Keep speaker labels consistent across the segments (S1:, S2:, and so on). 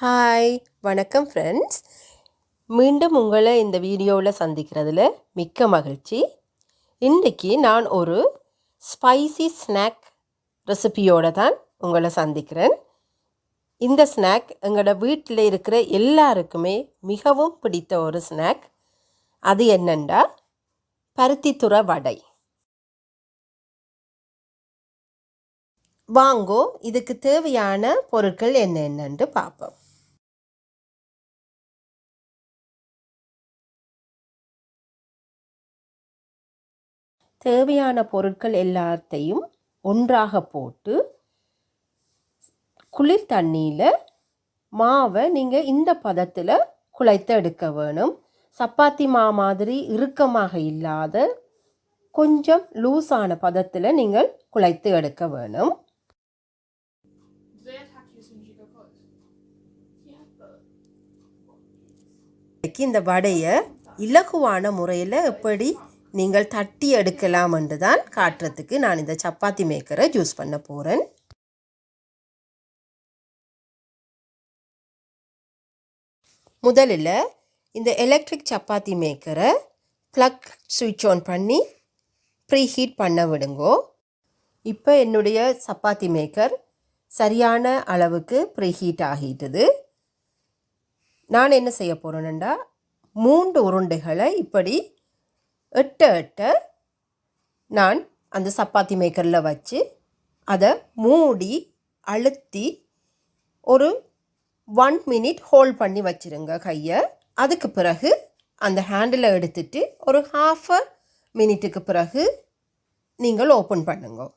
S1: Hi, வணக்கம் friends. மீண்டும் உங்களை இந்த வீடியோவில் சந்திக்கிறதுல மிக்க மகிழ்ச்சி. இன்றைக்கி நான் ஒரு ஸ்பைசி ஸ்நாக் ரெசிபியோடு தான் உங்களை சந்திக்கிறேன். இந்த ஸ்நாக் எங்களோட வீட்டில் இருக்கிற எல்லாருக்குமே மிகவும் பிடித்த ஒரு ஸ்நாக். அது என்னென்னா பருத்தித்துறை வடை. வாங்கோ, இதுக்கு தேவையான பொருட்கள் என்னென்னு பார்ப்போம். தேவையான பொருட்கள் எல்லாத்தையும் ஒன்றாக போட்டு குளிர் தண்ணியில் மாவை நீங்கள் இந்த பதத்தில் குழைத்து எடுக்க வேணும். சப்பாத்தி மாதிரி இறுக்கமாக இல்லாத கொஞ்சம் லூஸான பதத்தில் நீங்கள் குழைத்து எடுக்க வேணும். இந்த வடையை இலகுவான முறையில் எப்படி நீங்கள் தட்டி எடுக்கலாம் என்று தான் காட்டுறதுக்கு நான் இந்த சப்பாத்தி மேக்கரை யூஸ் பண்ண போகிறேன். முதலில் இந்த எலக்ட்ரிக் சப்பாத்தி மேக்கரை ப்ளக் ஸ்விட்ச் ஆன் பண்ணி ப்ரீ ஹீட் பண்ண விடுங்கோ. இப்போ என்னுடைய சப்பாத்தி மேக்கர் சரியான அளவுக்கு ப்ரீ ஹீட் ஆகிட்டுது. நான் என்ன செய்ய போகிறேன்னா 3 உருண்டைகளை இப்படி எட்ட நான் அந்த சப்பாத்தி மேக்கரில் வச்சு அதை மூடி அழுத்தி ஒரு 1 மினிட் ஹோல்ட் பண்ணி வச்சுருங்க கையை. அதுக்கு பிறகு அந்த ஹேண்டில் எடுத்துட்டு ஒரு 1/2 மினிட்டுக்கு பிறகு நீங்கள் ஓப்பன் பண்ணுங்க.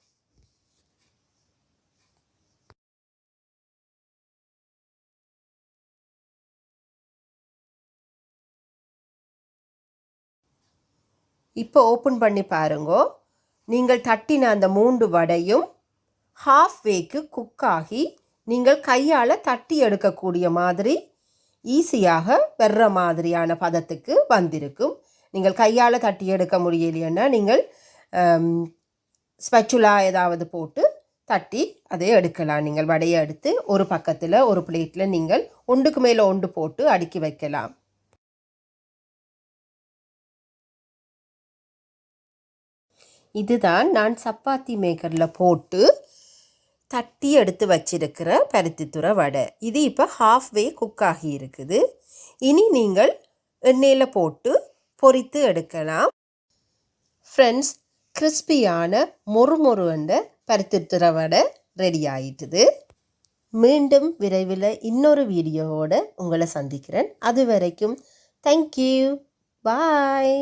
S1: இப்போ ஓப்பன் பண்ணி பாருங்கோ. நீங்கள் தட்டின அந்த 3 வடையும் ஹாஃப்வேக்கு குக் ஆகி நீங்கள் கையால் தட்டி எடுக்கக்கூடிய மாதிரி ஈஸியாக வர்ற மாதிரியான பதத்துக்கு வந்திருக்கும். நீங்கள் கையால் தட்டி எடுக்க முடியலைன்னா நீங்கள் ஸ்பெச்சுலா ஏதாவது போட்டு தட்டி அதை எடுக்கலாம். நீங்கள் வடையை எடுத்து ஒரு பக்கத்தில் ஒரு பிளேட்டில் நீங்கள் ஒன்றுக்கு மேலே ஒன்று போட்டு அடுக்கி வைக்கலாம். இதுதான் நான் சப்பாத்தி மேக்கரில் போட்டு தட்டி எடுத்து வச்சிருக்கிற பருத்தித்துறை வடை. இது இப்போ ஹாஃப்வே குக் ஆகி இருக்குது. இனி நீங்கள் எண்ணெயில் போட்டு பொரித்து எடுக்கலாம். ஃப்ரெண்ட்ஸ், கிறிஸ்பியான மொறு என்ற பருத்தித்துறை வடை ரெடி ஆயிட்டுது. மீண்டும் விரைவில் இன்னொரு வீடியோவோடு உங்களை சந்திக்கிறேன். அது வரைக்கும் தேங்க்யூ, பாய்.